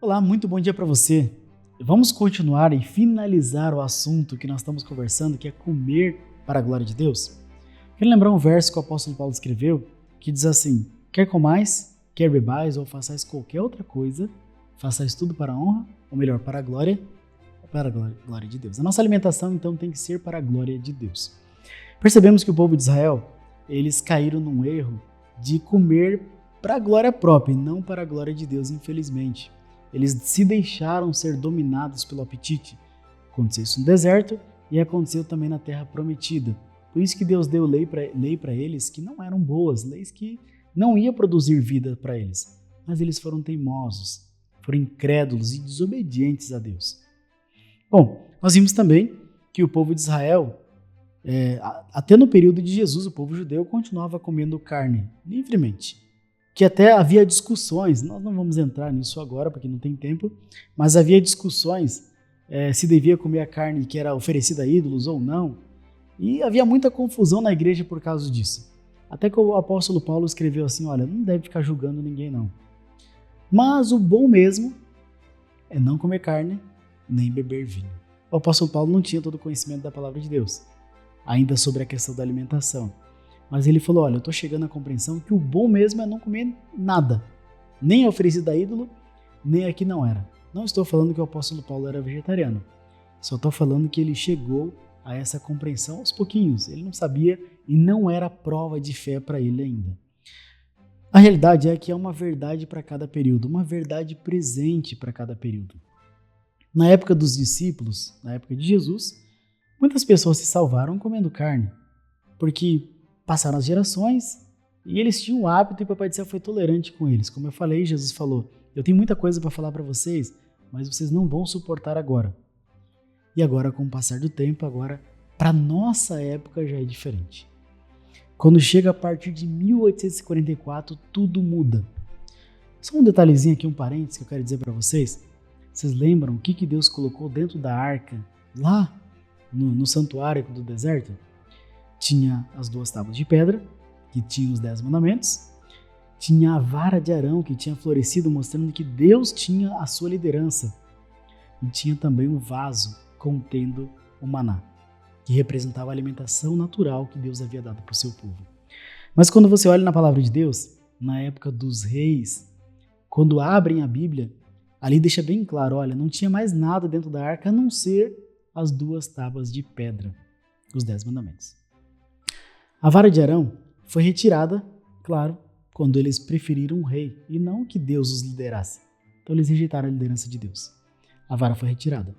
Olá, muito bom dia para você. Vamos continuar e finalizar o assunto que nós estamos conversando, que é comer para a glória de Deus. Quero lembrar um verso que o apóstolo Paulo escreveu, que diz assim: quer comais, quer bebais ou façais qualquer outra coisa, façais tudo para a honra, ou melhor, para a glória de Deus. A nossa alimentação, então, tem que ser para a glória de Deus. Percebemos que o povo de Israel, eles caíram num erro de comer para a glória própria e não para a glória de Deus, infelizmente. Eles se deixaram ser dominados pelo apetite. Aconteceu isso no deserto e aconteceu também na terra prometida. Por isso que Deus deu lei para eles que não eram boas, leis que não iam produzir vida para eles. Mas eles foram teimosos, foram incrédulos e desobedientes a Deus. Bom, nós vimos também que o povo de Israel, até no período de Jesus, o povo judeu continuava comendo carne livremente. Que até havia discussões, nós não vamos entrar nisso agora porque não tem tempo, mas havia discussões se devia comer a carne que era oferecida a ídolos ou não, e havia muita confusão na igreja por causa disso. Até que o apóstolo Paulo escreveu assim: olha, não deve ficar julgando ninguém não. Mas o bom mesmo é não comer carne, nem beber vinho. O apóstolo Paulo não tinha todo o conhecimento da palavra de Deus, ainda sobre a questão da alimentação. Mas ele falou: olha, eu estou chegando à compreensão que o bom mesmo é não comer nada, nem oferecido a ídolo, nem aqui não era. Não estou falando que o apóstolo Paulo era vegetariano, só estou falando que ele chegou a essa compreensão aos pouquinhos. Ele não sabia e não era prova de fé para ele ainda. A realidade é que é uma verdade para cada período, uma verdade presente para cada período. Na época dos discípulos, na época de Jesus, muitas pessoas se salvaram comendo carne, porque passaram as gerações e eles tinham o hábito e o Papai do Céu foi tolerante com eles. Como eu falei, Jesus falou: eu tenho muita coisa para falar para vocês, mas vocês não vão suportar agora. E agora, com o passar do tempo, agora para nossa época já é diferente. Quando chega a partir de 1844, tudo muda. Só um detalhezinho aqui, um parênteses que eu quero dizer para vocês. Vocês lembram o que Deus colocou dentro da arca, lá no santuário do deserto? Tinha as 2 tábuas de pedra, que tinham os 10 mandamentos. Tinha a vara de Arão, que tinha florescido, mostrando que Deus tinha a sua liderança. E tinha também um vaso contendo o maná, que representava a alimentação natural que Deus havia dado para o seu povo. Mas quando você olha na palavra de Deus, na época dos reis, quando abrem a Bíblia, ali deixa bem claro: olha, não tinha mais nada dentro da arca a não ser as 2 tábuas de pedra, os 10 mandamentos. A vara de Arão foi retirada, claro, quando eles preferiram um rei e não que Deus os liderasse. Então eles rejeitaram a liderança de Deus. A vara foi retirada.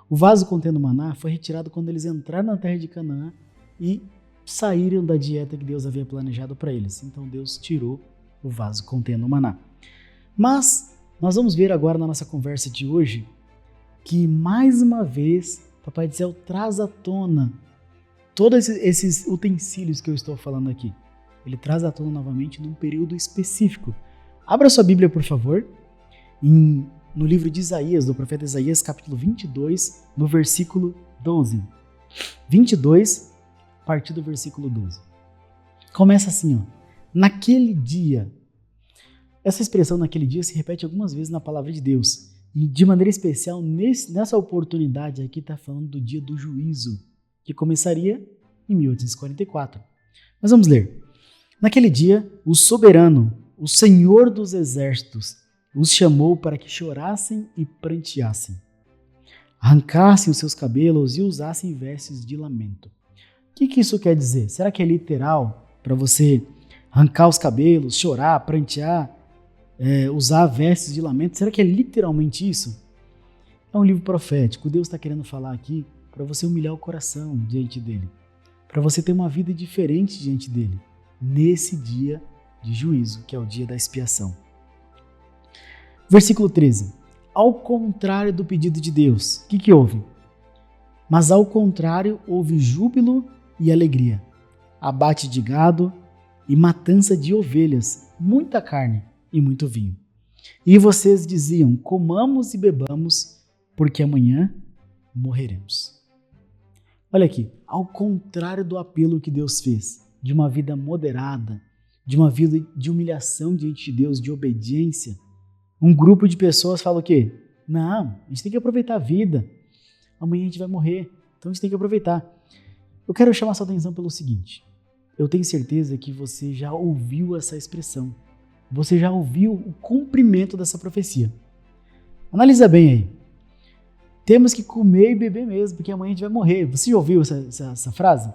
O vaso contendo maná foi retirado quando eles entraram na terra de Canaã e saíram da dieta que Deus havia planejado para eles. Então Deus tirou o vaso contendo maná. Mas nós vamos ver agora na nossa conversa de hoje que mais uma vez Papai do Céu traz à tona todos esses utensílios que eu estou falando aqui. Ele traz à tona novamente num período específico. Abra sua Bíblia, por favor, no livro de Isaías, do profeta Isaías, capítulo 22, no versículo 12. 22, a partir do versículo 12. Começa assim, ó: naquele dia. Essa expressão naquele dia se repete algumas vezes na palavra de Deus. E de maneira especial, nessa oportunidade aqui está falando do dia do juízo, que começaria em 1844. Mas vamos ler. Naquele dia, o soberano, o Senhor dos exércitos, os chamou para que chorassem e pranteassem, arrancassem os seus cabelos e usassem vestes de lamento. O que isso quer dizer? Será que é literal para você arrancar os cabelos, chorar, prantear, usar vestes de lamento? Será que é literalmente isso? É um livro profético. Deus está querendo falar aqui para você humilhar o coração diante dele, para você ter uma vida diferente diante dele, nesse dia de juízo, que é o dia da expiação. Versículo 13. Ao contrário do pedido de Deus, o que houve? Mas ao contrário, houve júbilo e alegria, abate de gado e matança de ovelhas, muita carne e muito vinho. E vocês diziam: comamos e bebamos, porque amanhã morreremos. Olha aqui, ao contrário do apelo que Deus fez, de uma vida moderada, de uma vida de humilhação diante de Deus, de obediência, Um grupo de pessoas fala o quê? Não, a gente tem que aproveitar a vida. Amanhã a gente vai morrer, então a gente tem que aproveitar. Eu quero chamar sua atenção pelo seguinte. Eu tenho certeza que você já ouviu essa expressão. Você já ouviu o cumprimento dessa profecia. Analisa bem aí. Temos que comer e beber mesmo, porque amanhã a gente vai morrer. Você já ouviu essa frase?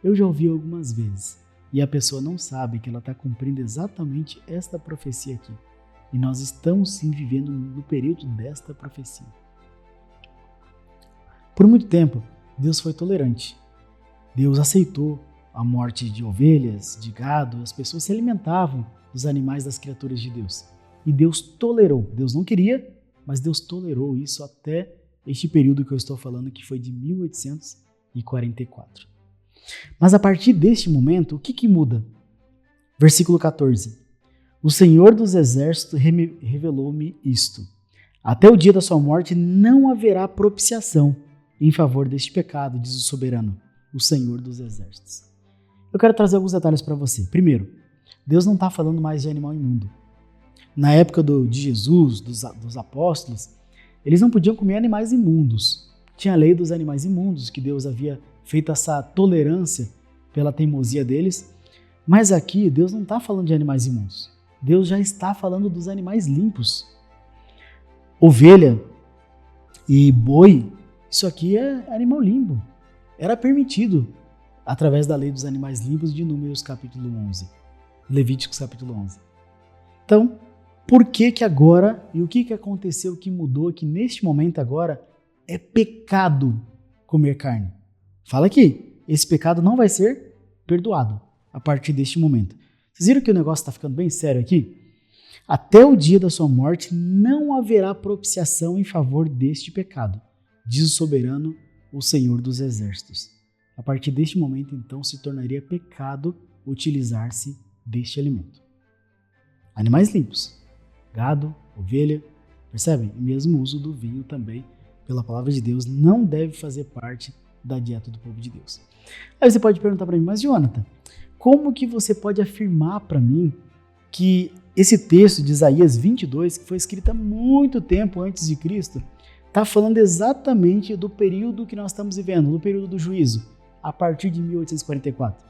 Eu já ouvi algumas vezes. E a pessoa não sabe que ela está cumprindo exatamente esta profecia aqui. E nós estamos sim vivendo no período desta profecia. Por muito tempo, Deus foi tolerante. Deus aceitou a morte de ovelhas, de gado. As pessoas se alimentavam dos animais das criaturas de Deus. E Deus tolerou. Deus não queria, mas Deus tolerou isso até este período que eu estou falando, que foi de 1844. Mas a partir deste momento, o que muda? Versículo 14. O Senhor dos Exércitos revelou-me isto. Até o dia da sua morte não haverá propiciação em favor deste pecado, diz o soberano, o Senhor dos Exércitos. Eu quero trazer alguns detalhes para você. Primeiro, Deus não está falando mais de animal imundo. Na época de Jesus, dos apóstolos, eles não podiam comer animais imundos. Tinha a lei dos animais imundos, que Deus havia feito essa tolerância pela teimosia deles. Mas aqui, Deus não está falando de animais imundos. Deus já está falando dos animais limpos. Ovelha e boi, isso aqui é animal limpo. Era permitido através da lei dos animais limpos de Números capítulo 11. Levíticos capítulo 11. Então, por que agora, e o que aconteceu, o que mudou, que neste momento agora é pecado comer carne? Fala aqui, esse pecado não vai ser perdoado a partir deste momento. Vocês viram que o negócio está ficando bem sério aqui? Até o dia da sua morte não haverá propiciação em favor deste pecado, diz o soberano, o Senhor dos Exércitos. A partir deste momento, então, se tornaria pecado utilizar-se deste alimento. Animais limpos, gado, ovelha, percebem? E mesmo o uso do vinho também, pela palavra de Deus, não deve fazer parte da dieta do povo de Deus. Aí você pode perguntar para mim, mas Jonathan, como que você pode afirmar para mim que esse texto de Isaías 22, que foi escrito há muito tempo antes de Cristo, está falando exatamente do período que nós estamos vivendo, do período do juízo, a partir de 1844?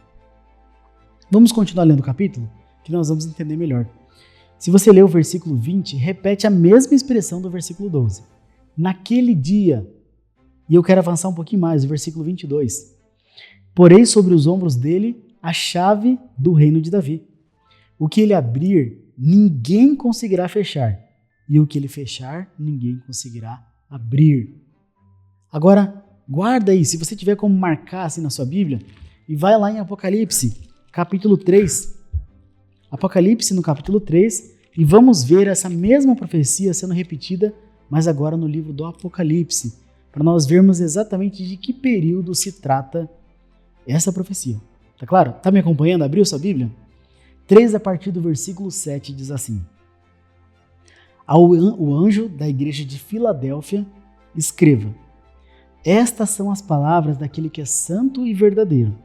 Vamos continuar lendo o capítulo, que nós vamos entender melhor. Se você ler o versículo 20, repete a mesma expressão do versículo 12. Naquele dia, e eu quero avançar um pouquinho mais, o versículo 22. Porei sobre os ombros dele a chave do reino de Davi. O que ele abrir, ninguém conseguirá fechar. E o que ele fechar, ninguém conseguirá abrir. Agora, guarda aí, se você tiver como marcar assim na sua Bíblia, e vai lá em Apocalipse, capítulo 3. Apocalipse no capítulo 3, e vamos ver essa mesma profecia sendo repetida, mas agora no livro do Apocalipse, para nós vermos exatamente de que período se trata essa profecia. Tá claro? Tá me acompanhando? Abriu sua Bíblia? 3, a partir do versículo 7, diz assim: o anjo da igreja de Filadélfia, escreva: estas são as palavras daquele que é santo e verdadeiro,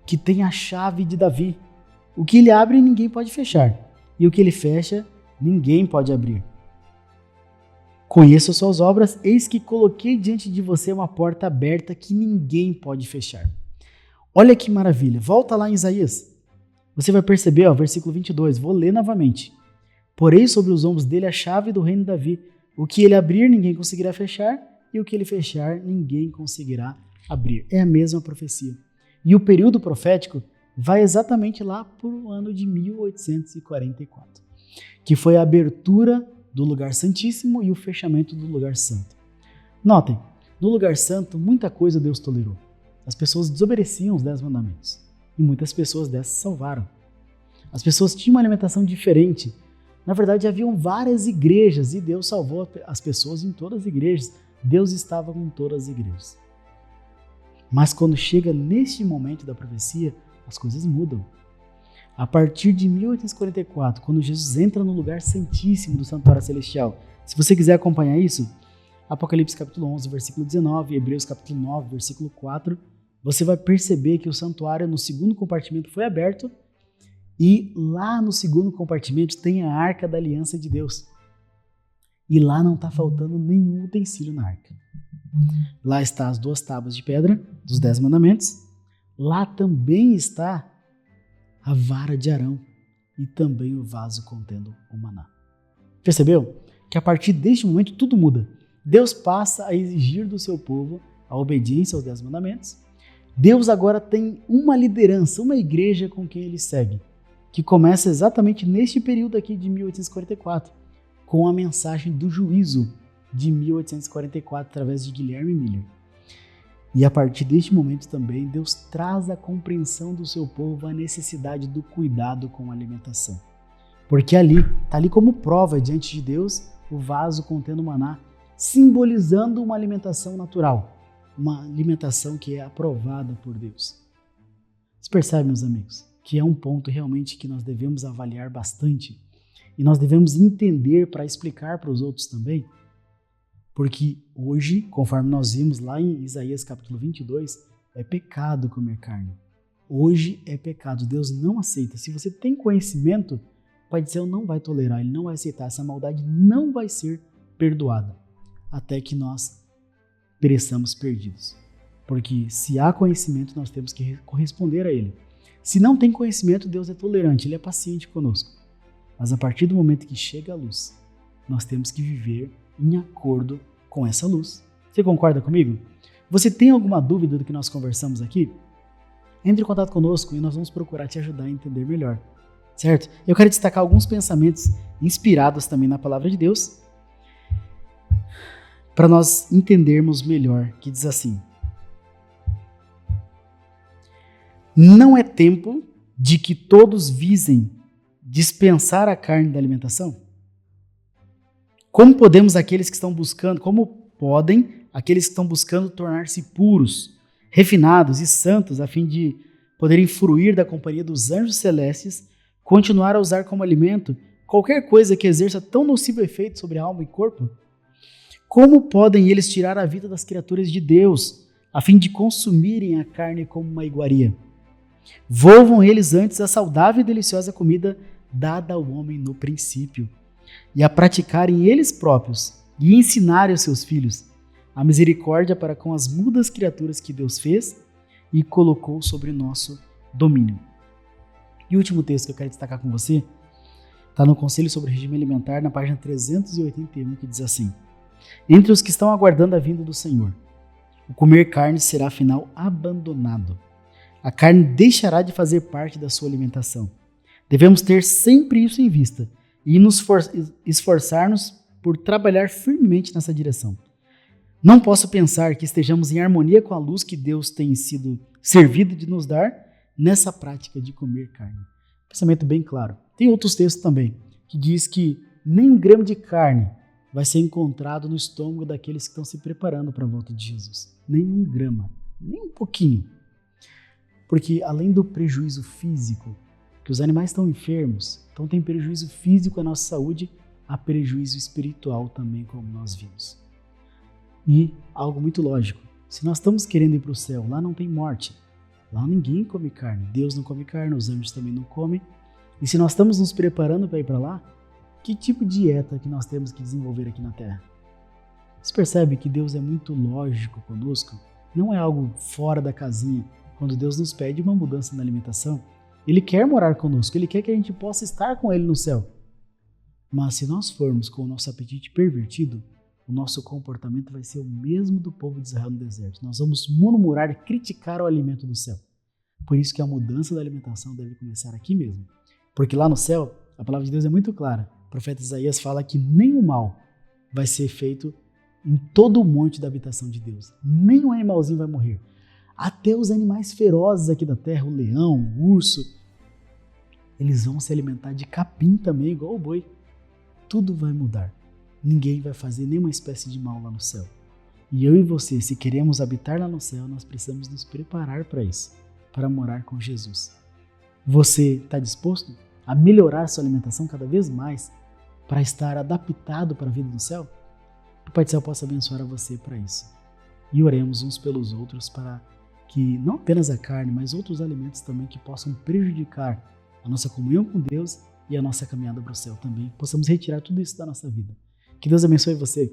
que tem a chave de Davi. O que ele abre, ninguém pode fechar, e o que ele fecha, ninguém pode abrir. Conheço as suas obras, eis que coloquei diante de você uma porta aberta que ninguém pode fechar. Olha que maravilha, volta lá em Isaías. Você vai perceber, versículo 22, vou ler novamente. Porei sobre os ombros dele a chave do reino de Davi. O que ele abrir, ninguém conseguirá fechar, e o que ele fechar, ninguém conseguirá abrir. É a mesma profecia. E o período profético vai exatamente lá para o ano de 1844, que foi a abertura do lugar santíssimo e o fechamento do lugar santo. Notem, no lugar santo, muita coisa Deus tolerou. As pessoas desobedeciam os 10 mandamentos, e muitas pessoas dessas se salvaram. As pessoas tinham uma alimentação diferente. Na verdade, haviam várias igrejas, e Deus salvou as pessoas em todas as igrejas. Deus estava com todas as igrejas. Mas quando chega neste momento da profecia, as coisas mudam. A partir de 1844, quando Jesus entra no lugar santíssimo do santuário celestial, se você quiser acompanhar isso, Apocalipse capítulo 11, versículo 19, Hebreus capítulo 9, versículo 4, você vai perceber que o santuário no segundo compartimento foi aberto e lá no segundo compartimento tem a Arca da Aliança de Deus. E lá não está faltando nenhum utensílio na arca. Lá estão as 2 tábuas de pedra dos 10 mandamentos. Lá também está a vara de Arão e também o vaso contendo o maná. Percebeu? Que a partir deste momento tudo muda. Deus passa a exigir do seu povo a obediência aos 10 mandamentos. Deus agora tem uma liderança, uma igreja com quem ele segue, que começa exatamente neste período aqui de 1844, com a mensagem do juízo de 1844, através de Guilherme Miller. E a partir deste momento também, Deus traz a compreensão do seu povo a necessidade do cuidado com a alimentação. Porque está ali como prova diante de Deus o vaso contendo maná, simbolizando uma alimentação natural, uma alimentação que é aprovada por Deus. Você percebe, meus amigos, que é um ponto realmente que nós devemos avaliar bastante e nós devemos entender para explicar para os outros também, porque hoje, conforme nós vimos lá em Isaías capítulo 22, é pecado comer carne. Hoje é pecado, Deus não aceita. Se você tem conhecimento, o Pai do Céu não vai tolerar, Ele não vai aceitar, essa maldade não vai ser perdoada, até que nós pereçamos perdidos. Porque se há conhecimento, nós temos que corresponder a Ele. Se não tem conhecimento, Deus é tolerante, Ele é paciente conosco. Mas a partir do momento que chega a luz, nós temos que viver em acordo com essa luz. Você concorda comigo? Você tem alguma dúvida do que nós conversamos aqui? Entre em contato conosco e nós vamos procurar te ajudar a entender melhor, certo? Eu quero destacar alguns pensamentos inspirados também na palavra de Deus, para nós entendermos melhor, que diz assim: não é tempo de que todos visem dispensar a carne da alimentação? Como podem aqueles que estão buscando tornar-se puros, refinados e santos, a fim de poderem fruir da companhia dos anjos celestes, continuar a usar como alimento qualquer coisa que exerça tão nocivo efeito sobre a alma e corpo? Como podem eles tirar a vida das criaturas de Deus, a fim de consumirem a carne como uma iguaria? Volvam eles antes a saudável e deliciosa comida dada ao homem no princípio, e a praticarem eles próprios e ensinarem aos seus filhos a misericórdia para com as mudas criaturas que Deus fez e colocou sobre nosso domínio. E o último texto que eu quero destacar com você está no Conselho sobre o Regime Alimentar, na página 381, que diz assim: entre os que estão aguardando a vinda do Senhor, o comer carne será afinal abandonado. A carne deixará de fazer parte da sua alimentação. Devemos ter sempre isso em vista e nos esforçar-nos por trabalhar firmemente nessa direção. Não posso pensar que estejamos em harmonia com a luz que Deus tem sido servido de nos dar nessa prática de comer carne. Pensamento bem claro. Tem outros textos também que diz que nem um grama de carne vai ser encontrado no estômago daqueles que estão se preparando para a volta de Jesus. Nem um grama, nem um pouquinho. Porque além do prejuízo físico, que os animais estão enfermos, então tem prejuízo físico à nossa saúde, há prejuízo espiritual também, como nós vimos. E algo muito lógico, se nós estamos querendo ir para o céu, lá não tem morte, lá ninguém come carne, Deus não come carne, os anjos também não comem, e se nós estamos nos preparando para ir para lá, que tipo de dieta que nós temos que desenvolver aqui na Terra? Você percebe que Deus é muito lógico conosco? Não é algo fora da casinha. Quando Deus nos pede uma mudança na alimentação, Ele quer morar conosco, Ele quer que a gente possa estar com Ele no céu. Mas se nós formos com o nosso apetite pervertido, o nosso comportamento vai ser o mesmo do povo de Israel no deserto. Nós vamos murmurar e criticar o alimento do céu. Por isso que a mudança da alimentação deve começar aqui mesmo. Porque lá no céu, a palavra de Deus é muito clara. O profeta Isaías fala que nenhum mal vai ser feito em todo o monte da habitação de Deus. Nenhum animalzinho vai morrer. Até os animais ferozes aqui da terra, o leão, o urso, eles vão se alimentar de capim também, igual o boi. Tudo vai mudar. Ninguém vai fazer nenhuma espécie de mal lá no céu. E eu e você, se queremos habitar lá no céu, nós precisamos nos preparar para isso, para morar com Jesus. Você está disposto a melhorar sua alimentação cada vez mais para estar adaptado para a vida do céu? Que o Pai do Céu possa abençoar a você para isso. E oremos uns pelos outros para que não apenas a carne, mas outros alimentos também que possam prejudicar a nossa comunhão com Deus e a nossa caminhada para o céu também, possamos retirar tudo isso da nossa vida. Que Deus abençoe você.